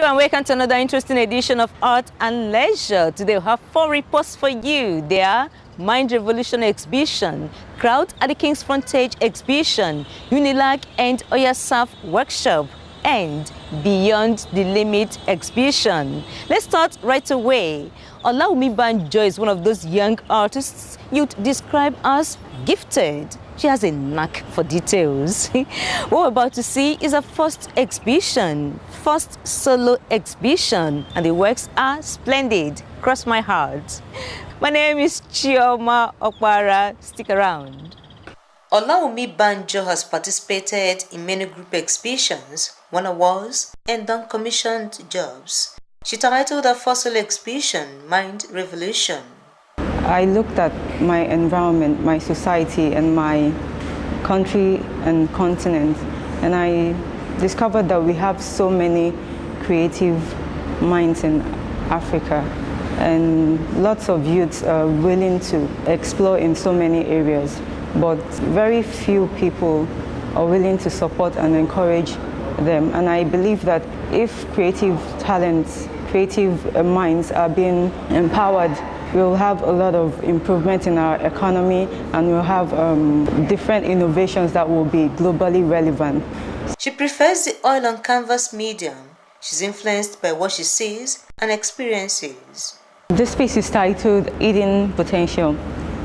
Hello and welcome to another interesting edition of Art and Leisure. Today we have 4 reports for you. They are Mind Revolution Exhibition, Crowd at the King's Frontage Exhibition, UNILAG and OYASAF Workshop, and Beyond the Limit Exhibition. Let's start right away. Olawunmi Banjo is one of those young artists you'd describe as gifted. She has a knack for details. What we're about to see is her first exhibition, first solo exhibition, and the works are splendid. Cross my heart. My name is Chioma Okpara. Stick around. Olawunmi Banjo has participated in many group exhibitions, won awards, and done commissioned jobs. She titled her first solo exhibition, Mind Revolution. I looked at my environment, my society, and my country and continent, and I discovered that we have so many creative minds in Africa, and lots of youths are willing to explore in so many areas, but very few people are willing to support and encourage them. And I believe that if creative talents, creative minds are being empowered, we'll have a lot of improvement in our economy, and we'll have different innovations that will be globally relevant. She prefers the oil on canvas medium. She's influenced by what she sees and experiences. This piece is titled Hidden Potential.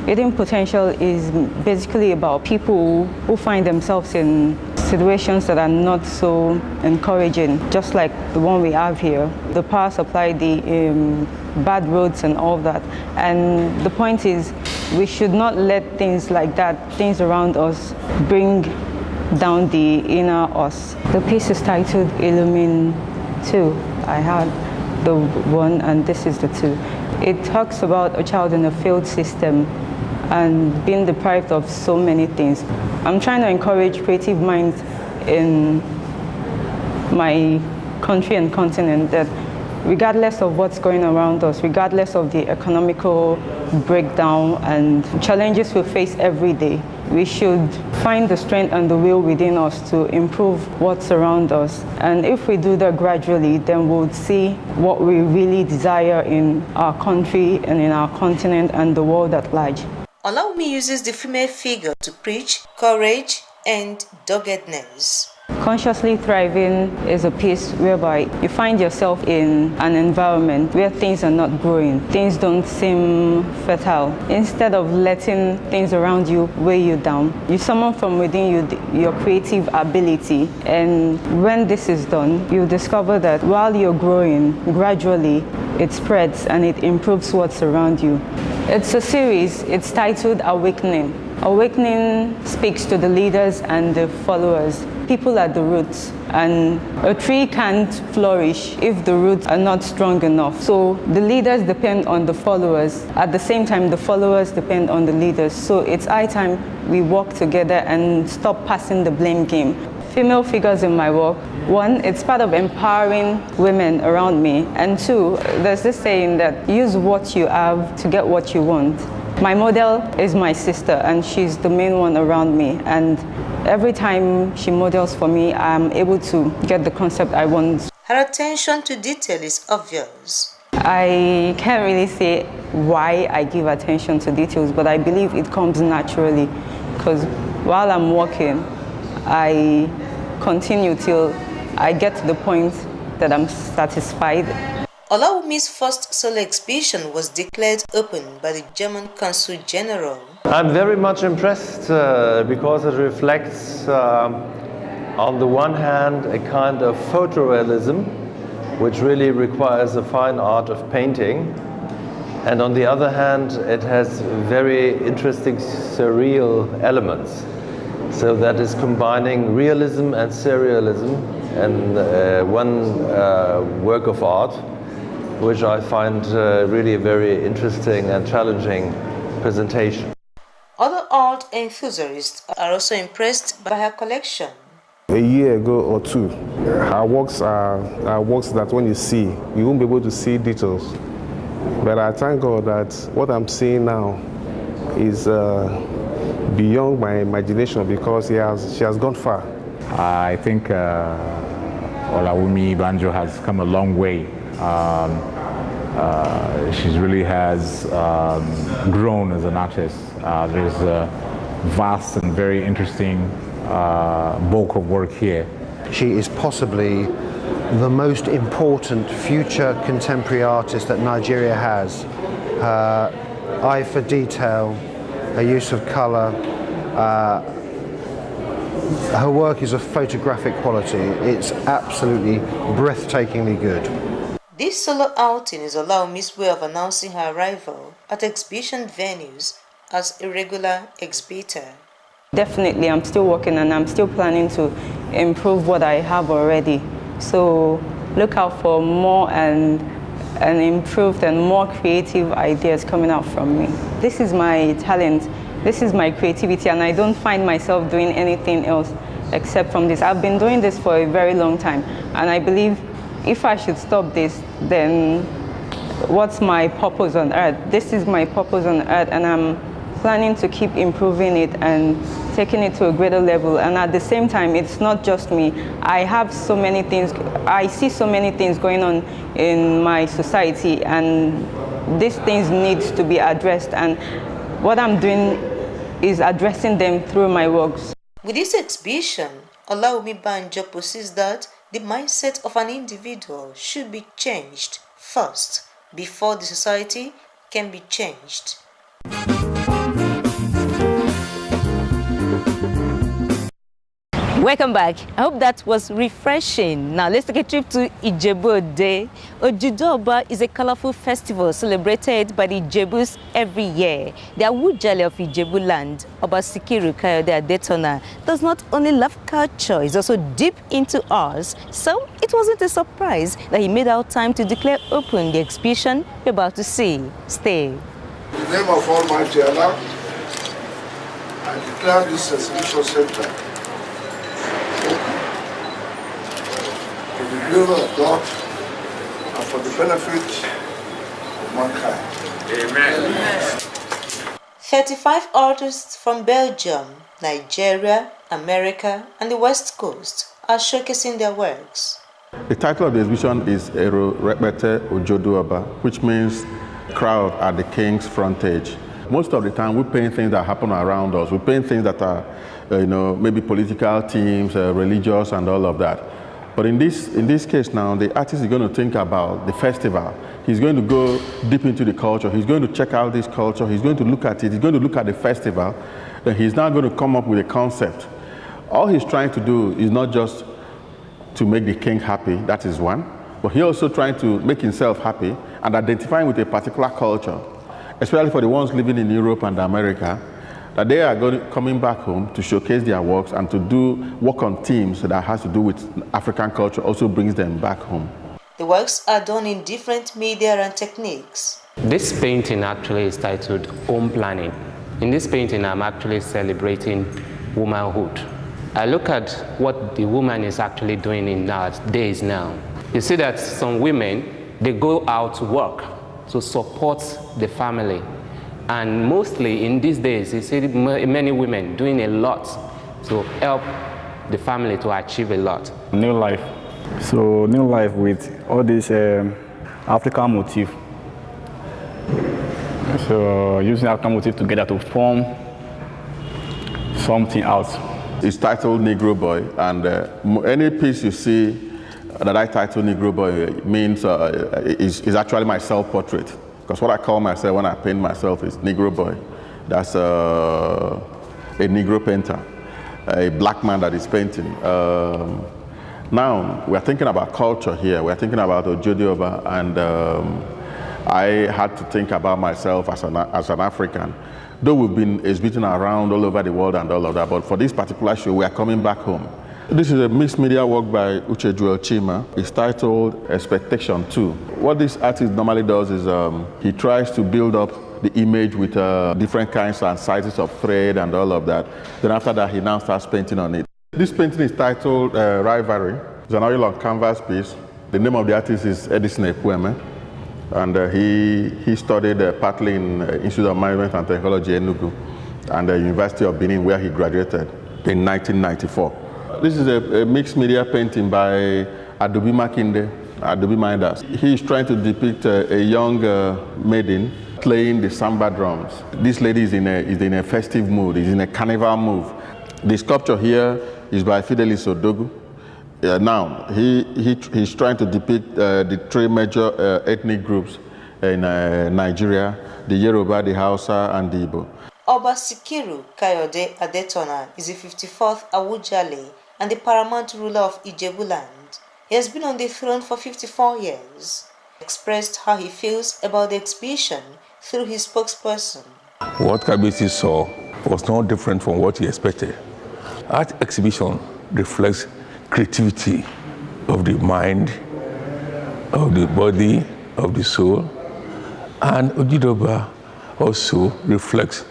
Hidden potential is basically about people who find themselves in situations that are not so encouraging, just like the one we have here. The power supply, the bad roads and all that. And the point is, we should not let things like that, things around us, bring down the inner us. The piece is titled Illumine 2. I had the 1 and this is the 2. It talks about a child in a failed system and being deprived of so many things. I'm trying to encourage creative minds in my country and continent that regardless of what's going around us, regardless of the economical breakdown and challenges we face every day, we should find the strength and the will within us to improve what's around us. And if we do that gradually, then we'll see what we really desire in our country and in our continent and the world at large. Olawunmi uses the female figure to preach courage and doggedness. Consciously Thriving is a piece whereby you find yourself in an environment where things are not growing, things don't seem fertile. Instead of letting things around you weigh you down, you summon from within you your creative ability. And when this is done, you discover that while you're growing, gradually it spreads and it improves what's around you. It's a series, it's titled Awakening. Awakening speaks to the leaders and the followers. People are the roots, and a tree can't flourish if the roots are not strong enough. So the leaders depend on the followers. At the same time, the followers depend on the leaders. So it's high time we work together and stop passing the blame game. Female figures in my work. 1, it's part of empowering women around me. And 2, there's this saying that use what you have to get what you want. My model is my sister, and she's the main one around me. And every time she models for me, I'm able to get the concept I want. Her attention to detail is obvious. I can't really say why I give attention to details, but I believe it comes naturally. Because while I'm working, I continue till I get to the point that I'm satisfied. Olawunmi's first solo exhibition was declared open by the German Consul General. I'm very much impressed because it reflects, on the one hand, a kind of photorealism, which really requires the fine art of painting. And on the other hand, it has very interesting surreal elements. So that is combining realism and surrealism in one work of art, which I find really a very interesting and challenging presentation. Other art enthusiasts are also impressed by her collection. A year ago or 2, her works are works that when you see, you won't be able to see details. But I thank God that what I'm seeing now is beyond my imagination, because she has gone far. I think Olawunmi Banjo has come a long way. She really has grown as an artist. There's a vast and very interesting bulk of work here. She is possibly the most important future contemporary artist that Nigeria has. Her eye for detail, her use of colour, her work is of photographic quality. It's absolutely breathtakingly good. This solo outing is Olawunmi's way of announcing her arrival at exhibition venues as a regular exhibitor. Definitely, I'm still working and I'm still planning to improve what I have already. So look out for more and improved and more creative ideas coming out from me. This is my talent, this is my creativity, and I don't find myself doing anything else except from this. I've been doing this for a very long time, and I believe if I should stop this, then what's my purpose on earth? This is my purpose on earth, and I'm planning to keep improving it and taking it to a greater level. And at the same time, it's not just me. I have so many things, I see so many things going on in my society, and these things need to be addressed. And what I'm doing is addressing them through my works. With this exhibition, Olawunmi Banjo persists that the mindset of an individual should be changed first before the society can be changed. Welcome back. I hope that was refreshing. Now let's take a trip to Ijebuland. Ojude is a colorful festival celebrated by the Ijebus every year. The Awujale of Ijebuland, Oba Sikiru Kayode Adetona, does not only love culture, he's also deep into ours. So it wasn't a surprise that he made out time to declare open the exhibition you're about to see. Stay. In the name of Almighty Allah, I declare this exhibition center for the glory of God and for the benefit of mankind. Amen. 35 artists from Belgium, Nigeria, America, and the West Coast are showcasing their works. The title of the exhibition is Ero Repete Ojodoaba, which means crowd at the king's frontage. Most of the time we paint things that happen around us. We paint things that are, maybe political themes, religious and all of that. But in this case now, the artist is going to think about the festival. He's going to go deep into the culture. He's going to check out this culture. He's going to look at it. He's going to look at the festival. Then he's now going to come up with a concept. All he's trying to do is not just to make the king happy, that is one, but he's also trying to make himself happy and identifying with a particular culture, especially for the ones living in Europe and America, that they are coming back home to showcase their works and to do work on themes that has to do with African culture, also brings them back home. The works are done in different media and techniques. This painting actually is titled Home Planning. In this painting, I'm actually celebrating womanhood. I look at what the woman is actually doing in our days now. You see that some women, they go out to work to support the family. And mostly in these days, you see many women doing a lot to help the family to achieve a lot. New life. So new life with all this African motif. So using African motif together to form something else. It's titled Negro Boy, and any piece you see that I title Negro Boy means is actually my self-portrait. Because what I call myself when I paint myself is Negro Boy. That's a Negro painter, a black man that is painting. Now, we're thinking about culture here. We're thinking about Ojodoaba, and I had to think about myself as an African. Though we've been exhibiting around all over the world and all of that, but for this particular show, we are coming back home. This is a mixed media work by Chima. It's titled Expectation 2. What this artist normally does is he tries to build up the image with different kinds and sizes of thread and all of that. Then after that, he now starts painting on it. This painting is titled Rivalry. It's an oil on canvas piece. The name of the artist is Edison Epueme. And he studied partly in Institute of Management and Technology, Enugu, and the University of Benin, where he graduated in 1994. This is a mixed media painting by Adobe Makinde, Adobe Minders. He is trying to depict a young maiden playing the samba drums. This lady is in a festive mood, is in a carnival mood. The sculpture here is by Fidelis Odogu. Now, he's trying to depict the three major ethnic groups in Nigeria, the Yoruba, the Hausa, and the Igbo. Oba Sikiru Kayode Adetona is the 54th Awujale and the paramount ruler of Ijebuland. He has been on the throne for 54 years. He expressed how he feels about the exhibition through his spokesperson. What Kabisi saw was not different from what he expected. Art exhibition reflects creativity of the mind, of the body, of the soul, and Ojidoba also reflects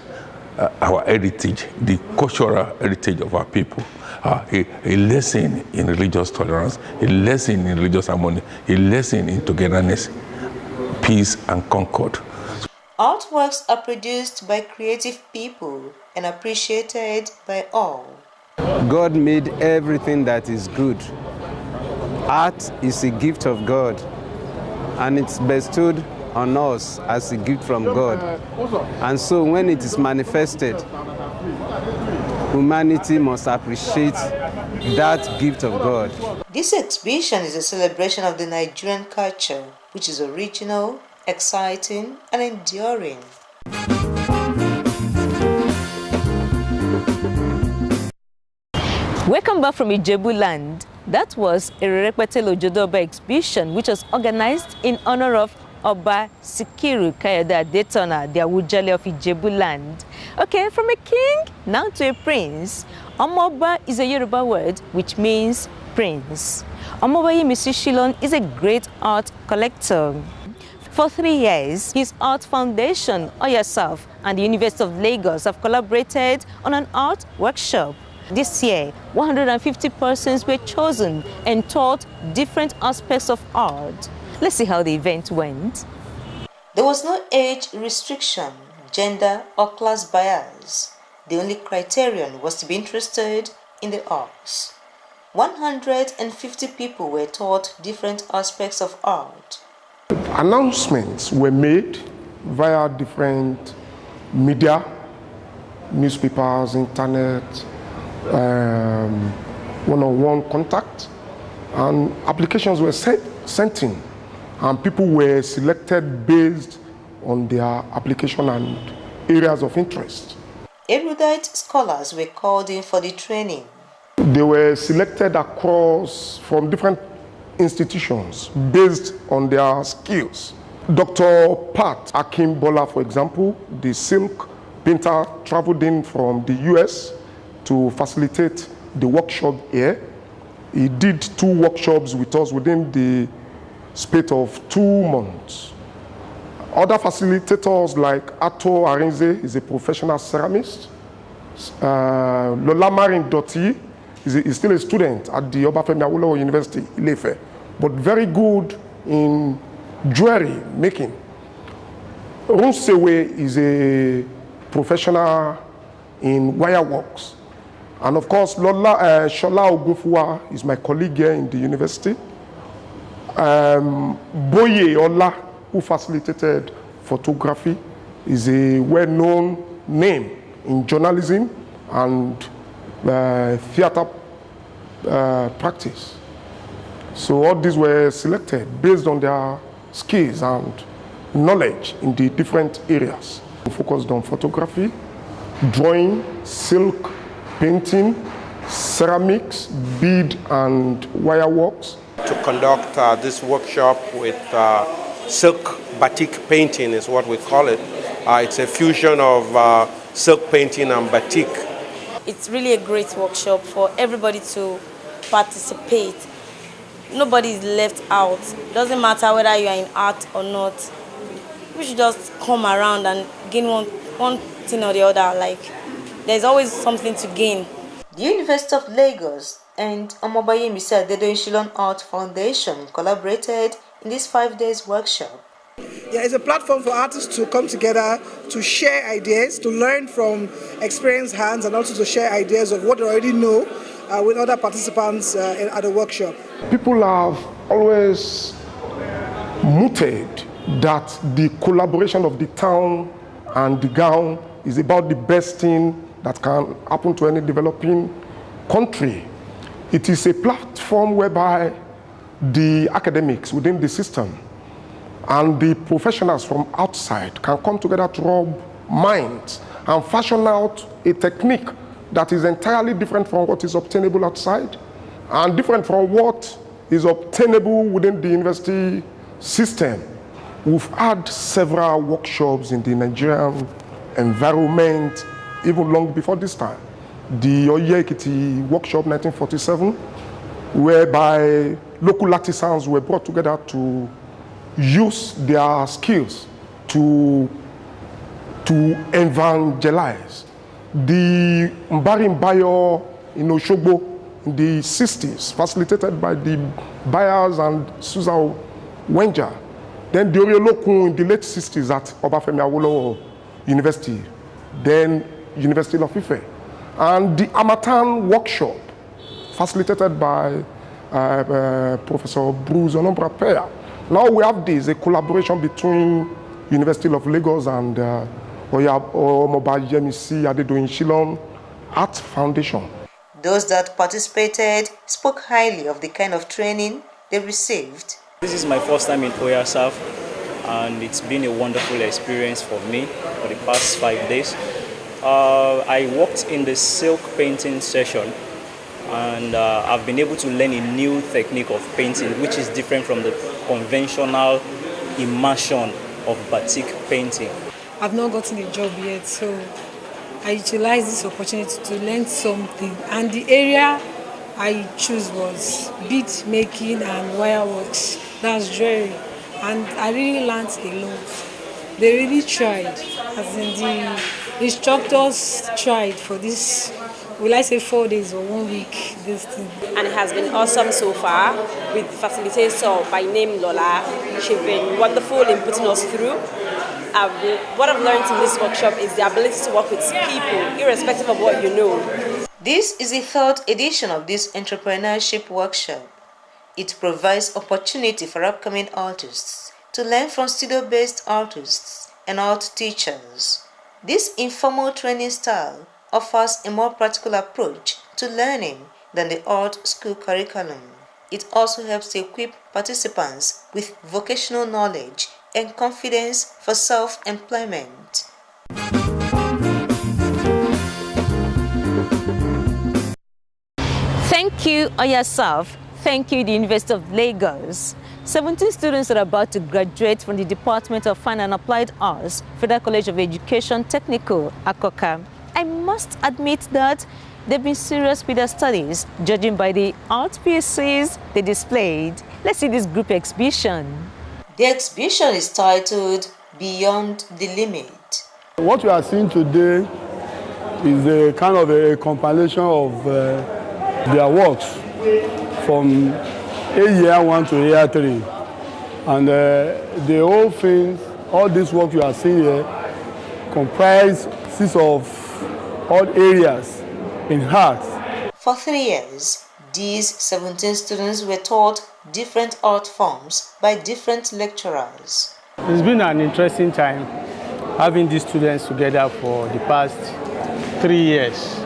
our heritage, the cultural heritage of our people, a lesson in religious tolerance, a lesson in religious harmony, a lesson in togetherness, peace and concord. Artworks are produced by creative people and appreciated by all. God made everything that is good. Art is a gift of God, and it's bestowed on us as a gift from God. And so when it is manifested, humanity must appreciate that gift of God. This exhibition is a celebration of the Nigerian culture, which is original, exciting, and enduring. Welcome back from Ijebuland. That was a Repete Lojodoba exhibition which was organized in honor of Oba Sikiru Kayode Adetona, the Awujale of Ijebuland. Okay, from a king now to a prince. Omoba is a Yoruba word which means prince. Omobayemi Shilon is a great art collector. For 3 years, his art foundation, OYASAF, and the University of Lagos have collaborated on an art workshop. This year, 150 persons were chosen and taught different aspects of art. Let's see how the event went. There was no age restriction, gender or class bias. The only criterion was to be interested in the arts. 150 people were taught different aspects of art. Announcements were made via different media, newspapers, internet, one-on-one contact, and applications were sent in, and people were selected based on their application and areas of interest. Erudite scholars were called in for the training. They were selected from different institutions based on their skills. Dr. Pat Akimbola, for example, the silk painter, traveled in from the US to facilitate the workshop here. He did 2 workshops with us within the space of 2 months. Other facilitators like Ato Arinze is a professional ceramist. Lola Marin Doti is still a student at the Obafemi Awolowo University, Ilefe, but very good in jewelry making. Runsewe is a professional in wire works. And of course, Shola Ogunfuwa is my colleague here in the university. Boye Ola, who facilitated photography, is a well-known name in journalism and theater practice. So all these were selected based on their skills and knowledge in the different areas. We focused on photography, drawing, silk, painting, ceramics, bead and wire works. To conduct this workshop with silk batik painting is what we call it. It's a fusion of silk painting and batik. It's really a great workshop for everybody to participate. Nobody is left out. Doesn't matter whether you are in art or not. We should just come around and gain one thing or the other. Like, there's always something to gain. The University of Lagos and Omobayemi Shilon Art Foundation collaborated in this 5 days workshop. Yeah, it's a platform for artists to come together, to share ideas, to learn from experienced hands, and also to share ideas of what they already know, with other participants at the workshop. People have always mooted that the collaboration of the town and the gown is about the best thing that can happen to any developing country. It is a platform whereby the academics within the system and the professionals from outside can come together to rub minds and fashion out a technique that is entirely different from what is obtainable outside and different from what is obtainable within the university system. We've had several workshops in the Nigerian environment even long before this time. The Oyekiti workshop 1947, whereby local artisans were brought together to use their skills to evangelize. The Mbari Bayo in Oshogbo in the 60s, facilitated by the Bayers and Susan Wenja. Then the Oriolokun in the late 60s at Obafemi Awolowo University, then University of Ife. And the Amatan workshop, facilitated by Professor Bruce Onombra Peya. Now we have this, a collaboration between University of Lagos and Omoba Yemisi Adedoyin Shillong Art Foundation. Those that participated spoke highly of the kind of training they received. This is my first time in OYASAF, and it's been a wonderful experience for me for the past 5 days. I worked in the silk painting session, and I've been able to learn a new technique of painting, which is different from the conventional immersion of batik painting. I've not gotten a job yet, so I utilized this opportunity to learn something. And the area I chose was bead making and wire works. That's jewelry. And I really learned a lot. They really tried, as in the instructors tried for this, will I say 4 days or 1 week, this thing. And it has been awesome so far with the facilitator by name Lola. She's been wonderful in putting us through. What I've learned in this workshop is the ability to work with people, irrespective of what you know. This is the third edition of this entrepreneurship workshop. It provides opportunity for upcoming artists to learn from studio-based artists and art teachers. This informal training style offers a more practical approach to learning than the art school curriculum. It also helps to equip participants with vocational knowledge and confidence for self-employment. Thank you, OYASAF. Thank you, the University of Lagos. 17 students are about to graduate from the Department of Fine and Applied Arts, Federal College of Education Technical, Akoka. I must admit that they've been serious with their studies, judging by the art pieces they displayed. Let's see this group exhibition. The exhibition is titled Beyond the Limit. What we are seeing today is a kind of a compilation of their works from year 1 to year 3. And the whole thing, all this work you are seeing here, comprises of all areas in art. For 3 years, these 17 students were taught different art forms by different lecturers. It's been an interesting time having these students together for the past 3 years.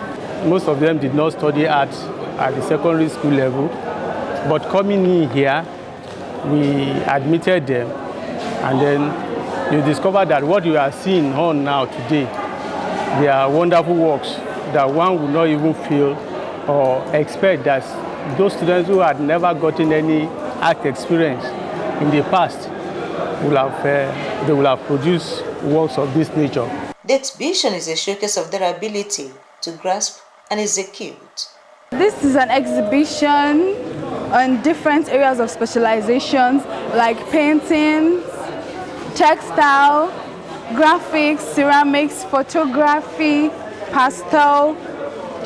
Most of them did not study art at the secondary school level, but coming in here, we admitted them, and then you discover that what you are seeing on now today, they are wonderful works that one would not even feel or expect that those students who had never gotten any art experience in the past they will have produced works of this nature. The exhibition is a showcase of their ability to grasp and execute. This is an exhibition on different areas of specializations like painting, textile, graphics, ceramics, photography, pastel,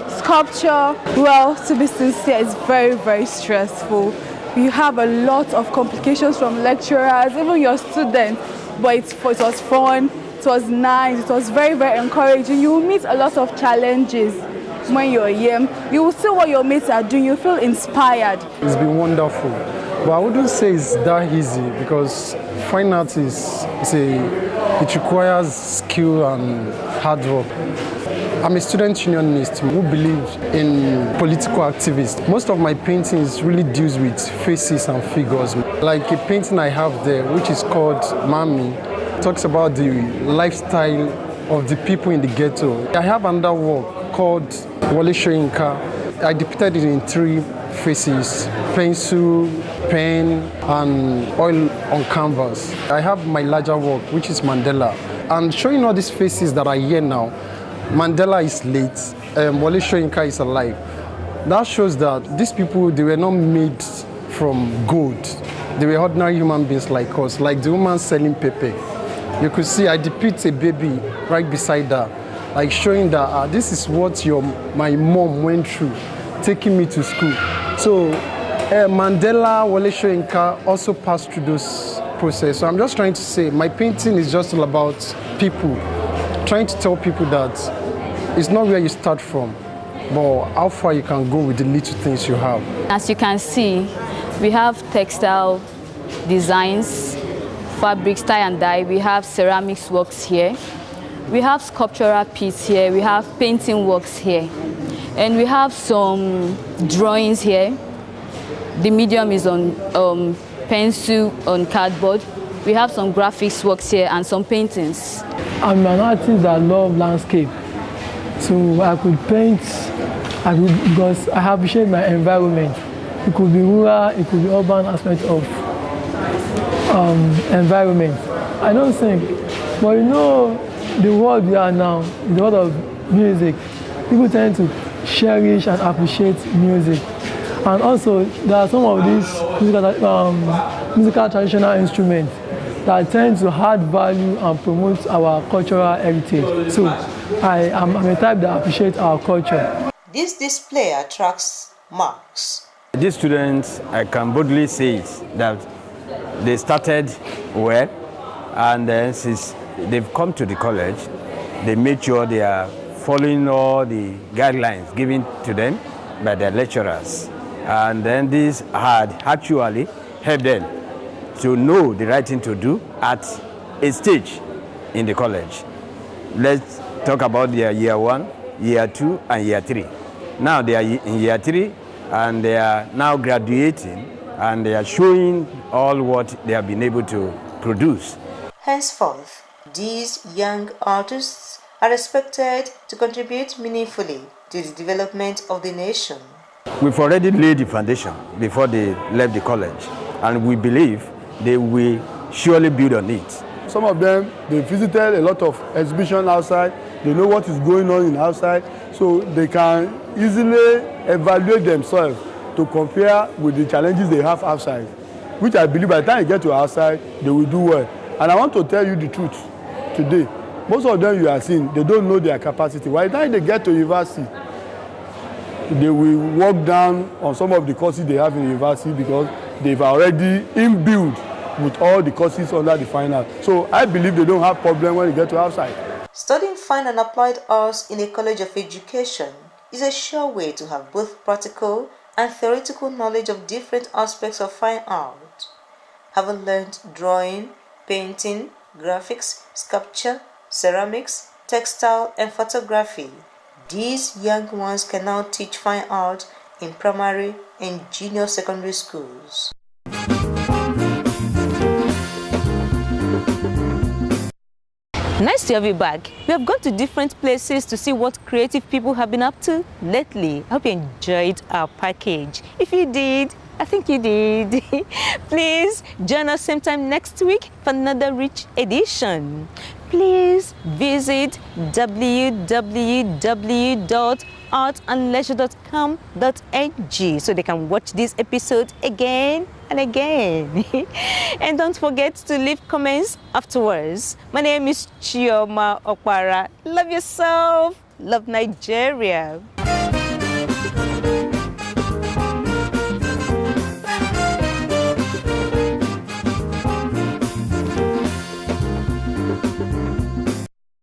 sculpture. Well, to be sincere, it's very, very stressful. You have a lot of complications from lecturers, even your students, but it was fun, it was nice, it was very, very encouraging. You will meet a lot of challenges. when you're here. You will see what your mates are doing. You feel inspired. It's been wonderful. But I wouldn't say it's that easy because fine art it requires skill and hard work. I'm a student unionist who believes in political activists. Most of my paintings really deals with faces and figures. Like a painting I have there, which is called Mami, talks about the lifestyle of the people in the ghetto. I have another work called Wole Soyinka. I depicted it in 3 faces: pencil, pen, and oil on canvas. I have my larger work, which is Mandela. And showing all these faces that are here now, Mandela is late, Wole Soyinka is alive. That shows that these people, they were not made from gold. They were ordinary human beings like us, like the woman selling pepper. You could see I depict a baby right beside her, like showing that this is what my mom went through, taking me to school. So Mandela, Wole Soyinka also passed through those processes. So I'm just trying to say my painting is just all about people, trying to tell people that it's not where you start from, but how far you can go with the little things you have. As you can see, we have textile designs, fabrics, tie and dye. We have ceramics works here. We have sculptural pieces here. We have painting works here. And we have some drawings here. The medium is on pencil, on cardboard. We have some graphics works here and some paintings. I'm an artist that loves landscape. So I could paint because I appreciate my environment. It could be rural, it could be urban aspect of environment. I don't think, but you know, the world we are now, the world of music, people tend to cherish and appreciate music. And also, there are some of these musical traditional instruments that tend to add value and promote our cultural heritage. So I'm a type that appreciates our culture. This display attracts marks. These students, I can boldly say that they started well, and then since they've come to the college, they make sure they are following all the guidelines given to them by their lecturers. And then this had actually helped them to know the right thing to do at a stage in the college. Let's talk about their year 1, year 2, and year 3. Now they are in year 3, and they are now graduating, and they are showing all what they have been able to produce. Henceforth, these young artists are expected to contribute meaningfully to the development of the nation. We've already laid the foundation before they left the college, and we believe they will surely build on it. Some of them, they visited a lot of exhibitions outside. They know what is going on in outside, so they can easily evaluate themselves to compare with the challenges they have outside, which I believe by the time you get to outside, they will do well. And I want to tell you the truth today. Most of them you are seeing, they don't know their capacity. By the time they get to university, they will work down on some of the courses they have in university because they've already imbued with all the courses under the fine art. So I believe they don't have problem when they get to outside. Studying fine and applied arts in a college of education is a sure way to have both practical and theoretical knowledge of different aspects of fine art. Having learned drawing, painting, graphics, sculpture, ceramics, textile, and photography, these young ones can now teach fine art in primary and junior secondary schools. Nice to have you back. We have gone to different places to see what creative people have been up to lately. I hope you enjoyed our package. If you did, I think you did. Please join us same time next week for another rich edition. Please visit www.artandleisure.com.ng so they can watch this episode again and again. And don't forget to leave comments afterwards. My name is Chioma Okpara. Love yourself. Love Nigeria.